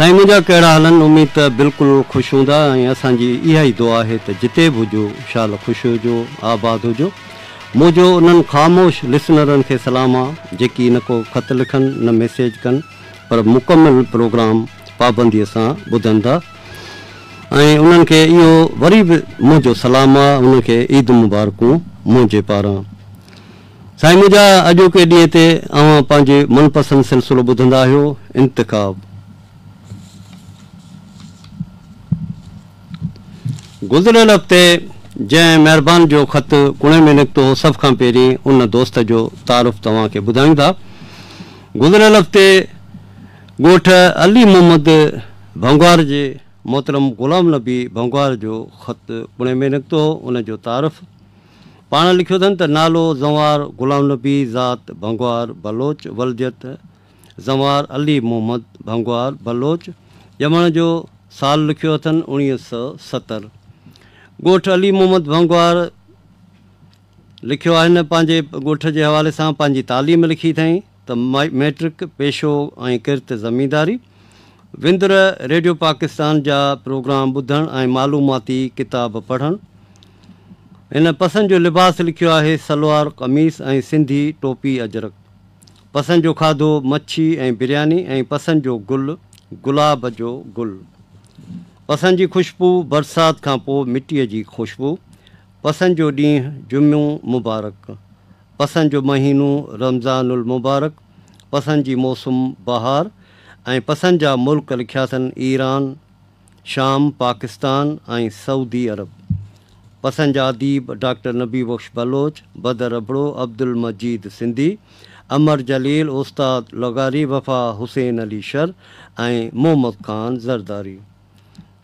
साईं मुंहिंजा कहिड़ा हलनि, उमेद त बिल्कुलु ख़ुशि हूंदा ऐं असांजी इहा ई दुआ आहे त जिते बि हुजो शाल ख़ुशि हुजो, आबाद हुजो। मुंहिंजो उन्हनि ख़ामोश लिसनरनि खे सलाम आहे जेकी न को ख़त लिखनि न मैसेज कनि, पर मुकमिल प्रोग्राम पाबंदीअ सां ॿुधनि था। ऐं उन्हनि खे इहो वरी बि मुंहिंजो सलाम आहे, उनखे ईद मुबारकूं मुंहिंजे पारां। साईं मुंहिंजा अॼोके ॾींहं ते अव्हां पंहिंजे मनपसंदि सिलसिलो ॿुधंदा आहियो इंतिख़ाब। गुज़िरियल हफ़्ते जंहिं महिरबान जो ख़त कुणे में निकितो हो, सभ खां पहिरीं उन दोस्त जो तारुफ़ तव्हांखे ॿुधायूं था। गुज़िरियल हफ़्ते ॻोठ अली मोहम्मद भंगवार जे मोहतरम ग़ुलाम नबी भंगवार जो ख़त कुणे में निकितो हो, उन जो तारुफ़ पाण लिखियो अथनि त नालो ज़वार ग़ुलाम नबी, ज़ात भंगवार बलोच, वलजत ज़वार अली मोहम्मद भंगवार बलोच, ॼमण जो साल लिखियो अथनि 1970। ॻोठ अली मोहम्मद भंगवार लिखियो आहे, पंहिंजे ॻोठ जे हवाले सां पंहिंजी तालीम लिखी अथई त मैट्रिक, पेशो ऐं किर्त ज़मींदारी, विंदुर रेडियो पाकिस्तान जा प्रोग्राम ॿुधणु ऐं मालूमाती किताब पढ़णु। हिन पसंदि जो लिबास लिखियो आहे सलवार कमीस ऐं सिंधी टोपी अजरक। पसंदि जो खाधो मच्छी ऐं बिरयानी ऐं पसंदि जो गुल गुलाब जो गुल। पसंदि जी खुशबू बरसाति खां पोइ मिटीअ जी खुशबू। पसंदि जो ॾींहुं जुम्मो मुबारक। पसंदि जो महीनो रमज़ानुल मुबारक। पसंदि जी मौसम बहार ऐं पसंदि जा मुल्क लिखिया अथनि ईरान, शाम, पाकिस्तान ऐं सऊदी अरब। पसंदि जा अदीब डॉक्टर नबी बख्श बलोच, बदर अबड़ो, अब्दुल मजीद सिंधी, अमर जलील, उस्ताद लगारी, वफ़ा हुसैन अली शर ऐं मोहम्मद ख़ान ज़रदारी।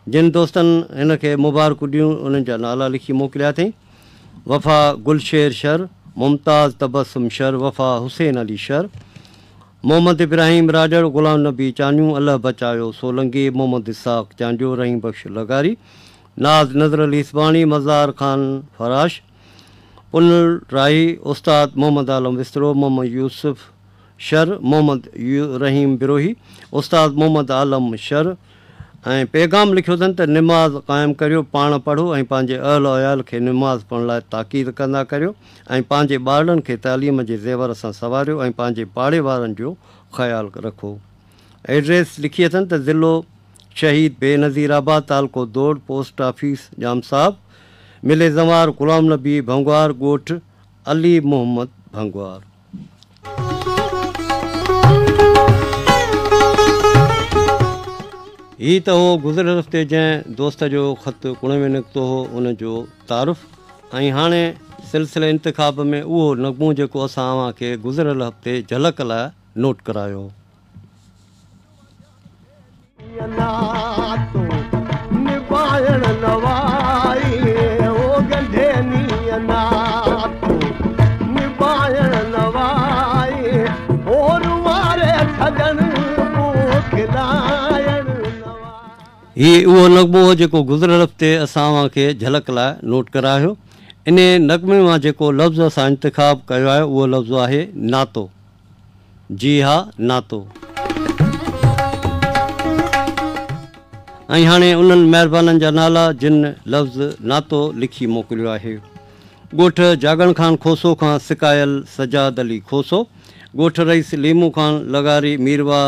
जिन दोस्तनि हिन खे मुबारकूं ॾियूं उन्हनि जा नाला लिखी मोकिलिया अथई। वफ़ा गुलशेर शर, मुमताज़ तबसुम शर, वफ़ा हुसैन अली शर, मोहम्मद इब्राहिम राजड़, ग़ुलाम नबी चानियूं, अल्लाह बचायो सोलंगी, मोहम्मद इसाक़ चांडियो, रहीम बख्श लगारी, नाज़ नज़र अली इस्बाणी, मज़ार ख़ान फराश, पुनल राही, उस्ताद मोहम्मद आलम विस्तरो, मोहम्मद यूसुफ शर, मोहम्मद रहीम बिरोही, उस्ताद मोहम्मद आलम शर। ऐं पैगाम लिखियो अथनि त निमाज़ क़ाइमु करियो, पाण पढ़ो ऐं पंहिंजे अहल अयाल खे निमाज़ पढ़ण लाइ ताक़ीद कंदा करियो ऐं पंहिंजे ॿारनि खे तालीम जे ज़ेवर सां सवारियो ऐं पंहिंजे पाड़े वारनि जो ख़्यालु रखो। एड्रेस लिखी अथनि त ज़िलो शहीद बेनज़ीर आबाद, तालको दौड़, पोस्ट ऑफिस जाम साहब, मिले ज़वार ग़ुलाम नबी भंगवार, ॻोठ अली मोहम्मद भंगवार। हीअ त हो गुज़िरियल हफ़्ते जंहिं दोस्त जो ख़त कुणे में निकितो हो उन जो तारुफ़। ऐं हाणे सिलसिले इंतिख़ाब में उहो नगमो जेको असां अव्हांखे गुज़िरियल हफ़्ते झलक लाइ नोट करायो। हीअ उहो नगमो हो जेको गुज़िरियल हफ़्ते असां अव्हांखे झलक लाइ नोट करायो। इन नगमे मां जेको लफ़्ज़ असां इंतिख़ाब कयो आहे उहो लफ़्ज़ आहे नातो। जी हा, नातो। ऐं हाणे उन्हनि महिरबाननि जा नाला जिन लफ़्ज़ नातो लिखी मोकिलियो आहे। ॻोठ जागण ख़ान खोसो खां सिकायल सजाद अली खोसो, ॻोठ रईस लीमू ख़ान लगारी, मीरवा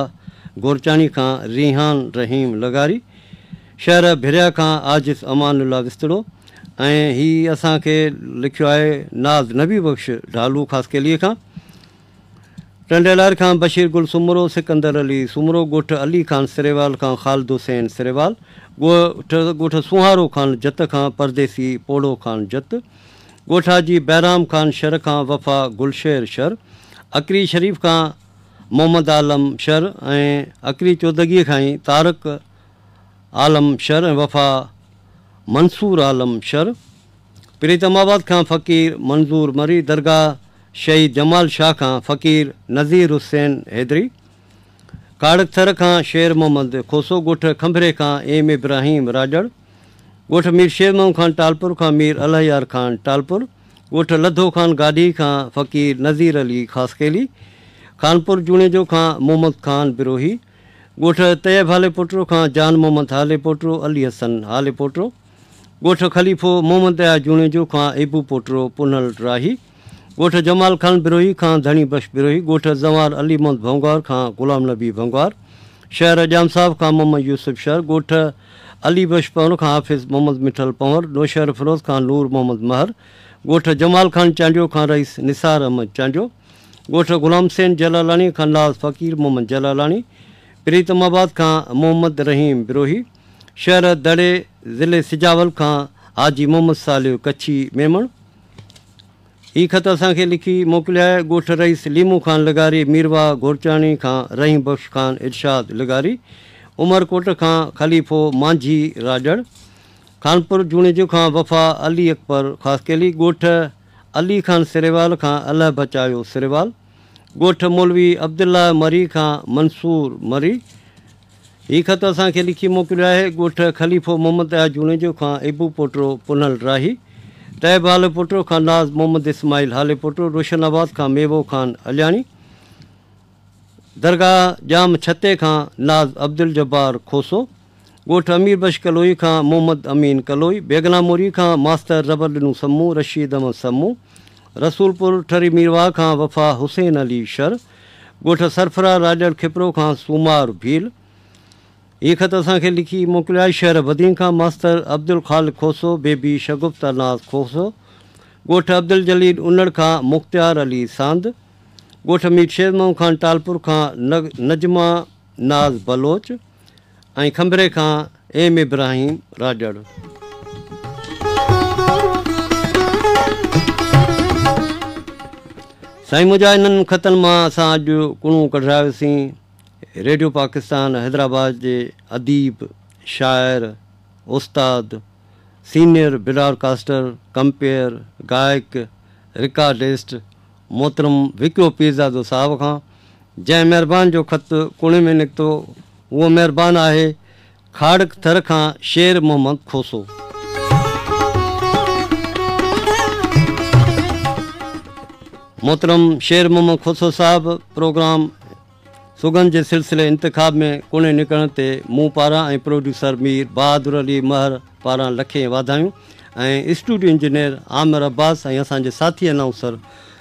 गोरचानी खां रिहान रहीम लगारी, शहर भिरिया खां आजिज़ अमानुल्ला विस्तड़ो। ऐं हीअ असांखे लिखियो आहे नाज़ नबी बख्श ढालू ख़ासकेलीअ खां। टंडेलार खां बशीर गुल सुमरो, सिकंदर अली सुमरो, ॻोठ अली ख़ान सिरेवाल खां ख़ालिद हुसैन सिरेवाल, ॻोठ सुहारो ख़ान जत खां परदेसी पोड़ो ख़ान जत, ॻोठ हाजी बैराम ख़ान शर खां वफ़ा गुलशेर शर, अकरी शरीफ़ खां मोहम्मद आलम शर ऐं अकरी चौदगीअ खां ई तारक आलम शर ऐं वफ़ा मंसूर आलम शर, प्रीतमाबाद खां फ़क़ीर मंज़ूर मरी, दरगाह शहीद जमाल शाह खां फ़क़ीर नज़ीर हुसैन हैदरी, काड़कथर खां शेर मोहम्मद खोसो, ॻोठ खंभरे खां एम इब्राहिम राजड़, ॻोठ मीर शेरमऊ ख़ान टालपुर खां मीर अलहयार ख़ान टालपुर, ॻोठ लधो ख़ान गाडी खां फ़क़ीर नज़ीर अली ख़ासकेली, खानपुर जूणेजो खां मोहम्मद ख़ान बिरोही, ॻोठ तैयब हाले पोटो खां जान मोहम्मद हाले पोटो अली हसन हाले पोटो। ॻोठ ख़लीफ़ो मोहम्मद या जूणेजो खां एबू पोटो पुनल राही। ॻोठ जमाल ख़ान बिरोही खां धणी बख्श बिरोही। ॻोठ ज़वार अली मोहम्मद भंगवार खां ग़ुलाम नबी भंगवार। शहर अजाम साहब खां मोहम्मद यूसुफ शहर। ॻोठ अली बख्श पंवर खां हाफ़िज़ मोहम्मद मिठल पंवर। नौशहर फिरोज़ खां नूर मोहम्मद महर। ॻोठ जमाल ख़ान चांडियो खां रईस निसार अहमद चांडियो। ॻोठ ग़ुलाम हुसैन जलालानी खां नाज़ फ़कीर मोहम्मद जलालानी। प्रीतमाबाद खां मोहम्मद रहीम बिरोही। शहर दड़े ज़िले सिजावल खां हाजी मोहम्मद सालिह कच्छी मेमण। हीउ ख़त असांखे लिखी मोकिलिया आहे ॻोठ रईस लीमू ख़ान लगारी मीरवा घोरचाणी खां रहीम बख्श ख़ान इरशाद लगारी। उमरकोट खां ख़लीफ़ो मांझी राजड़। खानपुर जूणेजो खां वफ़ा अली अकबर ख़ासकेली। ॻोठ अली ख़ान सिरेवाल खां अलाह बचायो सिरेवाल। ॻोठ मौलवी अब्दुल्ला मरी खां मंसूर मरी। हीउ ख़त असांखे लिखी मोकिलियो आहे ॻोठ ख़लीफ़ो मोहम्मद या जूणेजो खां एबू पोटो पुनल राही। तैयब हाले पोटो खां नाज़ मोहम्मद इस्माइल हाले पोटो। रोशनाबाद खां मेवो ख़ान अलियाणी। दरगाह जाम छते खां नाज़ अब्दुल जब्बार खोसो। ॻोठ अमीर बख्श कलोई खां मोहम्मद अमीन कलोई। बेगना मोरी खां मास्तर रबर ॾिनू समूह रशीद अहमद समूह। रसूलपुर ठरी मीरवा खां वफ़ा हुसैन अली शर। ॻोठ सरफरा राजड़ खिपरो खां सूमार भील। हीउ ख़त असांखे लिखी मोकिलिया शहर बदीन खां मास्तर अब्दुल ख़ालिक़ खोसो बेबी शगुफ्ता नाज़ खोसो। ॻोठ अब्दुल जलील उनड़ खां मुख़्तियार अली सांद। ॻोठ मीर शेरमो ख़ान टालपुर खां नजमा नाज़ बलोच ऐं खंबरे खां एम इब्राहिम राजड़। साईं मुंहिंजा इन्हनि ख़तनि मां असां अॼु कुणूं कढायोसीं रेडियो पाकिस्तान हैदराबाद जे अदीब शाइर उस्ताद सीनियर ब्रॉडकास्टर कंपेयर गायक रिकॉर्डिस्ट मोहतरम विक्रो पीरज़ादो साहब खां, जंहिं महिरबान जो ख़तु कुणे में निकितो उहो महिरबान आहे खाड़क थर खां शेर मोहम्मद खोसो। मोहतरम शेर मोहम्मद खोसो साहब प्रोग्राम सुगन जे सिलसिले इंतिखाब में कुणे निकिरण ते मूं पारां ऐं प्रोड्यूसर मीर बहादुर अली महर पारां लखे वाधायूं ऐं स्टूडियो इंजीनियर आमिर अब्बास ऐं असांजे साथी अनाउंसर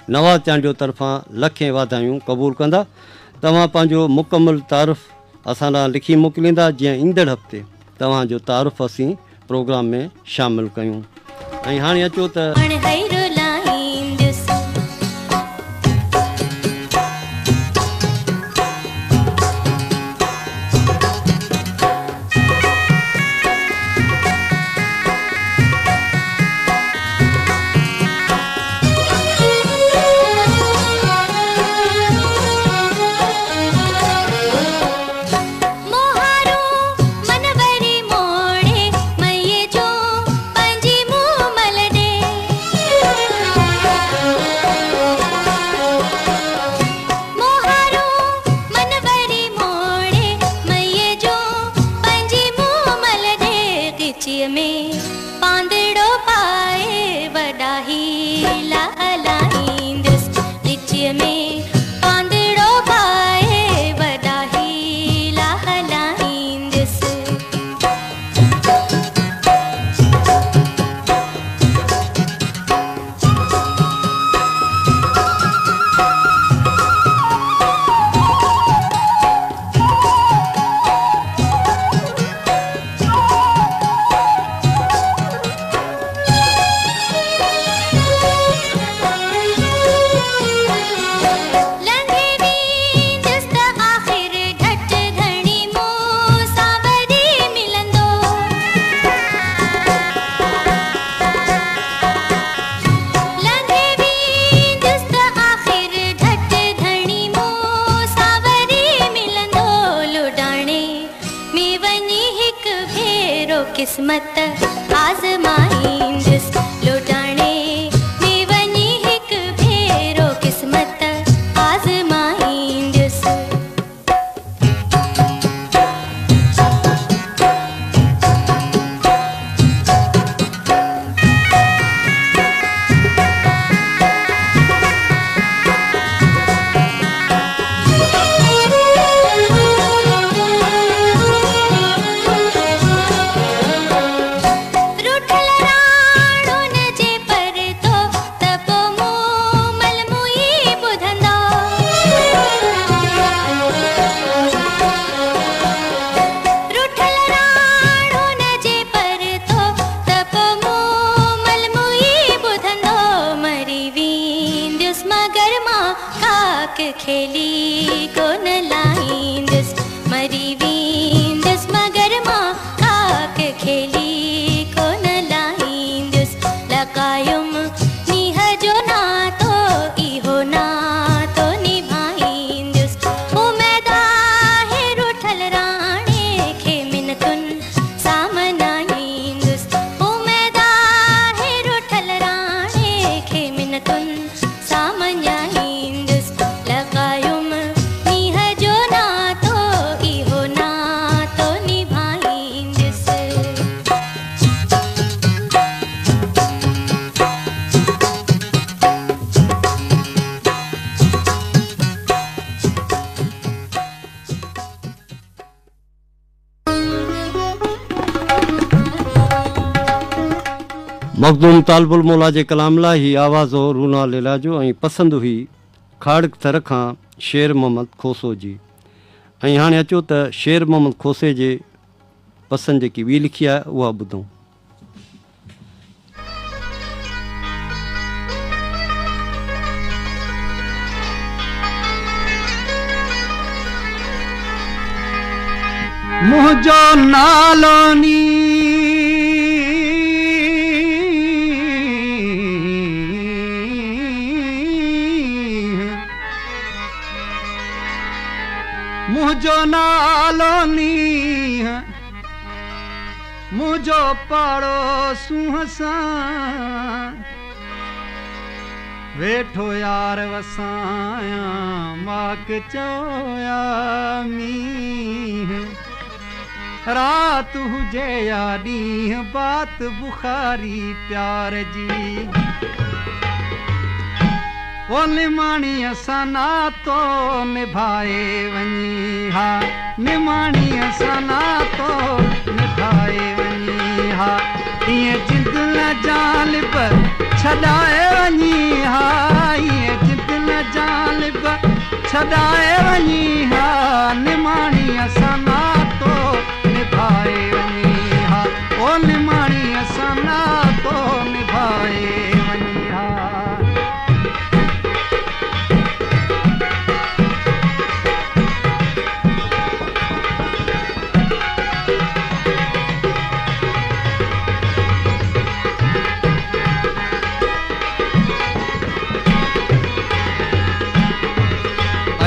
नवाज़ चांडियो तरफ़ां लखे वाधायूं क़बूल कंदा। तव्हां पंहिंजो मुकमल तारुफ़ असां लाइ लिखी मोकिलींदा जीअं ईंदड़ हफ़्ते तव्हांजो तारुफ़ असीं प्रोग्राम में शामिलु कयूं। ऐं हाणे अचो त किस्मत आज़माईंदुसि लुटाणे में वञी हिकु भेरो किस्मत आज़माईंदुसि। खेली कोन लाईंदुसि मरी वेंदुसि मगर मां खाक खेली कोन लाईंदुसि लकायुम नीह जो नातो इहो नातो निभाईंदुसि उमेदा हे रूठल राणे खे मिनतुनि सां मनाईंदुसि उमेदा हे रूठल राणे खे मिनतुनि सां मनाईंदुसि लकायुम नीह जो नातो इहो नातो निभाईंदुसि मखदूम तालबुल मौला जे कलाम लाइ ही आवाज़ हो रूना लेला जो ऐं पसंदि हुई खाड़क थर खां शेर मोहम्मद खोसो जी। ऐं हाणे अचो त शेर मोहम्मद खोसे जे पसंदि जेकी ॿी लिखी आहे उहा ॿुधूं। मुंहिंजो नालो नी मुंहिंजो नालो नीह मुंहिंजो पड़ोसूं सां वेठो यार वसाया माक चोया मींह रात हुजे या ॾींहुं बात बुखारी प्यार जी ओ निमाणीअ सां नातो निभाए वञी हा निमाणीअ सां नातो निभाए वञी हा ईअं जिद न जालिब छॾाए वञी हा ईअं जिद न जालिब छॾाए वञी हा निमाणीअ सां नातो निभाए वञी हा ओ निमाणीअ सां नातो निभाए वञी हा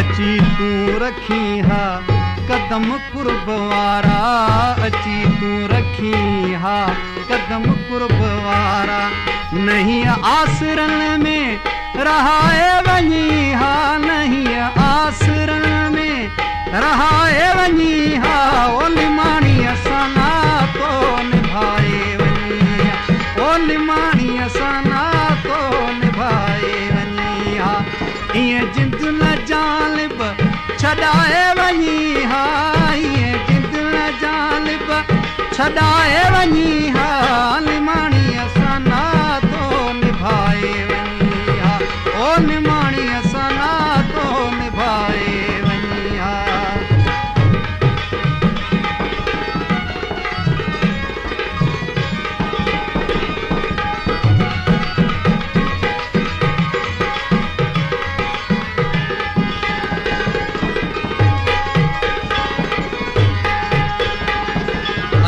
अची तूं रखी हा कदम कुर्ब वारा अची तूं रखी हा कदम कुर्ब वारा नहीं आसरन में रहाए वञी हा नहीं आसरन में रहाए वञी हा ओ निमाणीअ सां नातो निभाए वञी हा ओ निमाणीअ सां नातो निभाए वञी हा ईअं जिद न जालिब छॾाए वञी हा ईअं जिद न जालिब छॾाए वञी हा निमाणीअ सां नातो निभाए वञी हा ओ निमाणीअ सां नातो निभाए वञी हा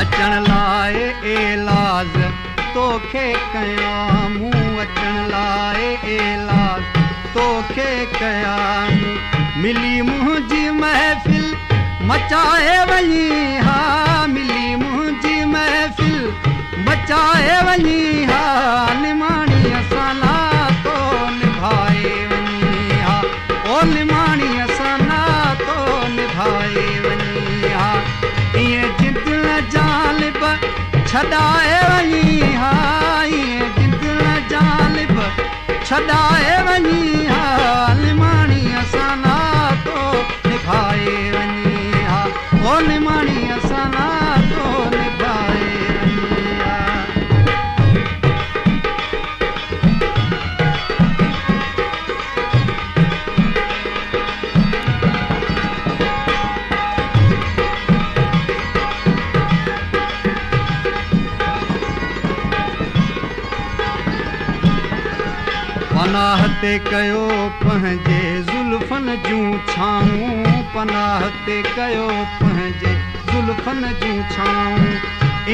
अचण लाइ एलाज तोखे कयां मूं अचण लाइ एलाज तोखे कयां मिली मुंहिंजी महफ़िल मचाए वञी हा मिली मुंहिंजी महफ़िल मचाए वञी हा निमाणीअ सां नातो निभाए वञी हा ओ निमाणीअ सां नातो निभाए वञी हा ईअं जिद न जालिब छॾाए वञी हा ईअं जिद न जालिब छॾाए वञी हा निमाणीअ सां नातो निभाए वञी हा ओ निमाणीअ सां नातो निभाए वञी हा पनाह ते कयो पंहिंजे ज़ुल्फ़न जूं छाऊं, पनाह ते कयो पंहिंजे ज़ुल्फ़न जूं छाऊं।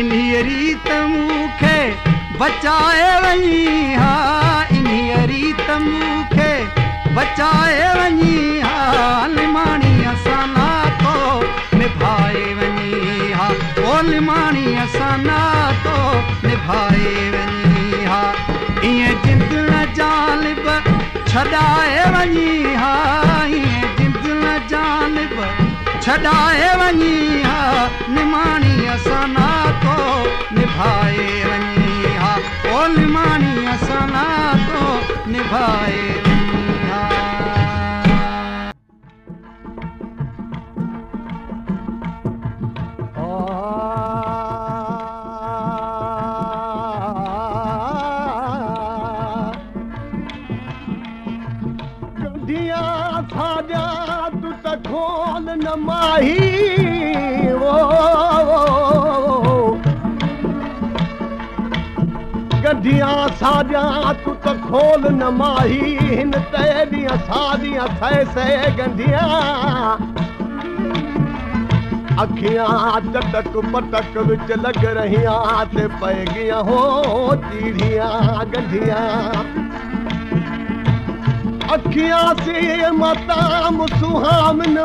इन्हीअ रीत मूंखे बचाए वञी हा, इन्हीअ रीत मूंखे बचाए वञी हा, लिमाणी असां नातो निभाए वञी हा, ओ लिमाणी असां नातो निभाए वञी हा। ईअं जिंद न जानिब छॾाए वञी हा, ईअं जिंद न जानिब छॾाए वञी हा, निमाणी असां नातो निभाए वञी हा, ओ निमाणी असां नातो निभाए वञी हा। खोल न माही गड्डियां साॼा तूं त खोल न माही, हिन तेरियां साॼियां थैसे गंढियां, अखियां चटक पटक विच लग रहियां ते पै गियां हो चीड़ियां गंढियां। अखियां से मताम सुहामन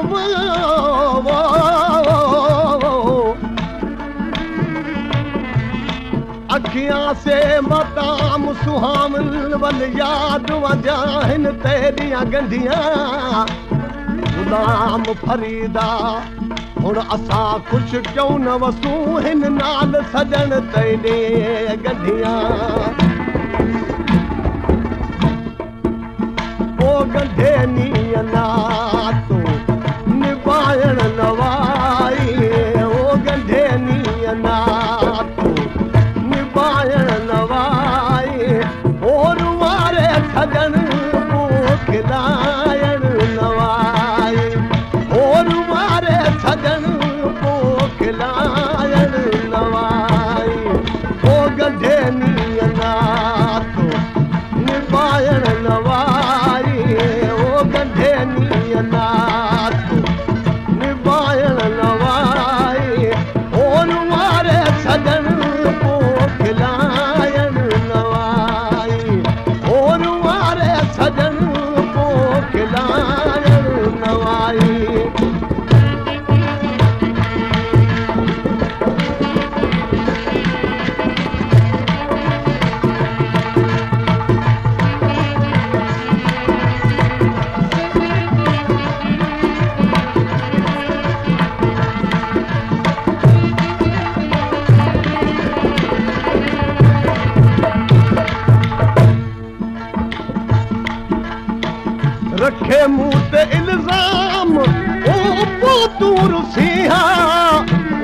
अखियां से मताम सुहामन वल याद वजा हिन तेरियां गंढियां। गुलाम फरीदा हुण असां खुश क्यों न वसूं हिन नाल सजन तेरे गंढियां। ओ गंढे नीअ नातो निभाइण नवाई, ओ गंढे नीअ नातो निभाइण नवाई, और वारे सजन को खिलायण नवाई, और वारे सजन को खिलायण नवाई, ओ गंढे नीअ नातो निभाइण नवाई, ओ गंढे नीअ नातो निभाइण नवाई, और वारे सजन को खिलायण नवाई, और वारे सजन को खिलायण नवाई। रखे मुंह ते इल्ज़ाम ओ पोतू रुसिया,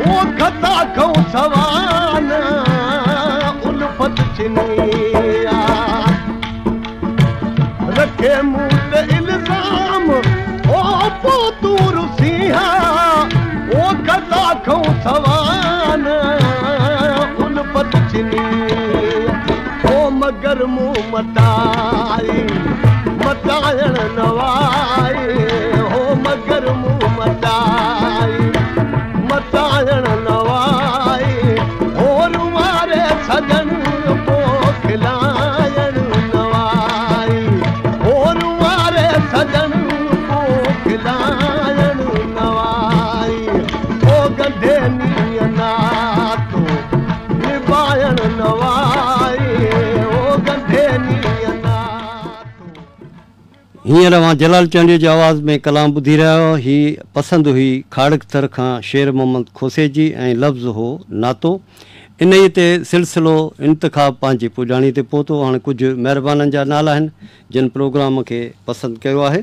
ओ खता खऊं सवान उल्फत चिनिया। रखे मुंह ते इल्ज़ाम ओ पोतू रुसिया, ओ खता खऊं सवान उल्फत चिनिया। ओ मगर मुंह मटाई मटायण नवाई, हो मगर मुंह मटाई मटायण नवाई, और वारे सजन को खिलायण नवाई, और वारे सजन को खिलायण नवाई। ओ गंढे नीअ नातो निभाइण नवाई, ओ गंढे नीअ हींअर मां जलाल चंद जी आवाज़ में कलाम ॿुधी रहिया आहियो। ही पसंदि हुई खाड़कथर खां शेर मोहम्मद खोसे जी ऐं लफ़्ज़ हो नातो। इन ई ते सिलसिलो इंतिखाब पंहिंजी पुॼाणी ते पहुतो। हाणे कुझु महिरबाननि जा नाला आहिनि जिन प्रोग्राम खे पसंदि कयो आहे।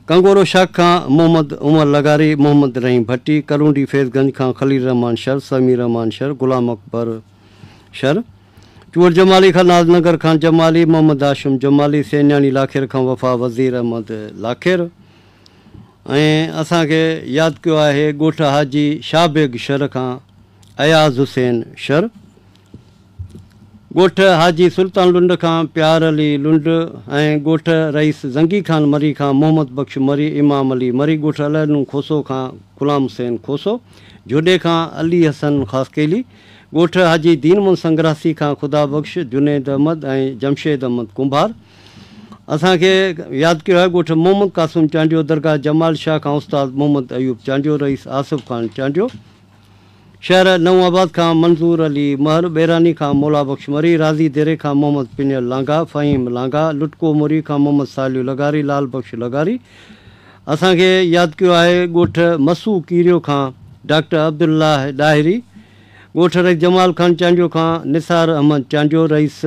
कंगोरो शाख खां मोहम्मद उमर लगारी, मोहम्मद रहीम भट्टी, करूंडी फैज़गंज खां खलील रहमान शर, समीर रहमान शर, गुलाम अकबर शर, चूर जमाली खां नाज़नगर खां जमाली, मोहम्मद आशिम जमाली, सैन्याणी लाखेर खां वफ़ा वज़ीर अहमद लाखेर। ऐं असांखे यादि कयो आहे ॻोठ हाजी शाहबेग शर खां अयाज़ हुसैन शर। ॻोठ हाजी सुल्तान लुंड खां प्यार अली लुंड ऐं ॻोठ रईस ज़ंगी खान मरी खां मोहम्मद बख्श मरी इमाम अली मरी ॻोठ अलनू खोसो खां ग़ुलाम हुसैन खोसो जोॾे खां अली हसन ख़ासकेली ॻोठ हाजी दीनमन संग्रासी खां ख़ुदा बख्श जुनेद अहमद ऐं जमशेद अहमद कुंभार। असांखे यादि कयो आहे ॻोठ मोहम्मद कासिम चांडियो दरगाह जमाल शाह खां उस्ताद मोहम्मद अयूब चांडियो रईस आसिफ़ खान चांडियो शहर नवाबाद खां मंज़ूर अली महर बैरानी खां मौला बख्श मरी राज़ी देरे खां मोहम्मद पिनियल लांघा फ़हीम लांघा लुटको मुरी खां मोहम्मद सालियो लगारी लाल बख्श लगारी। असांखे यादि कयो आहे ॻोठ मसू कीरियो खां डॉक्टर अब्दुल्लाह डाहिरी ॻोठ रईस जमाल खान चांडियो खां निसार अहमद चांडियो रईस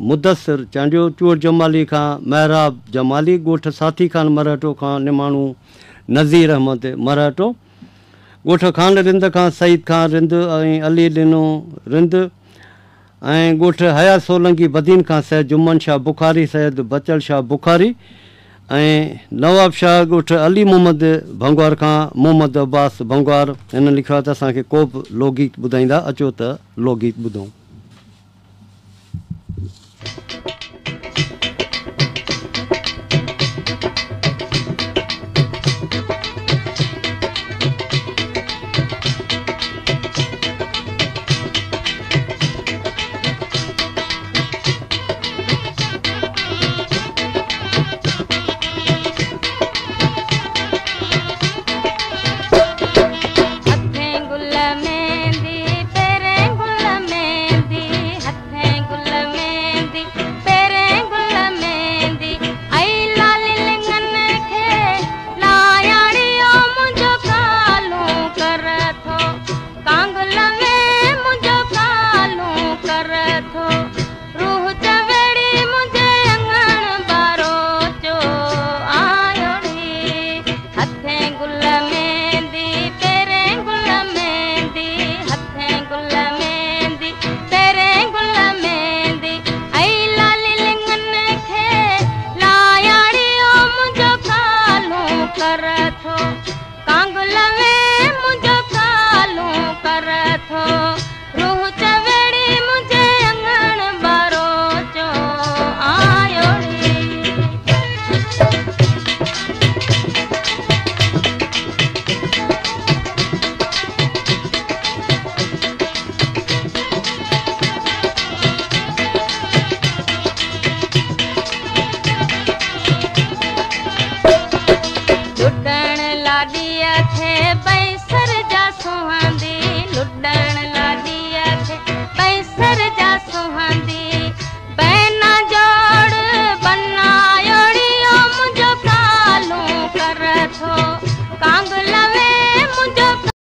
मुदसिर चांडियो चूर जमाली खां महराब जमाली ॻोठ साथी खान मराठो खां निमाणू नज़ीर अहमद मराठो ॻोठ खान रिंद खां सईद खान रिंद ऐं अली ॾिनो रिंद ऐं ॻोठ हया सोलंगी बदीन खां सैद जुम्मन शाह बुखारी सैद बचल शाह बुखारी ऐं नवाब शाह ॻोठ अली मोहम्मद भंगवार खां मोहम्मद अब्बास भंगवार। हिन लिखियो आहे त असांखे को बि लोकगीत ॿुधाईंदा अचो त लोकगीत ॿुधूं। थे बैसर जा सुहान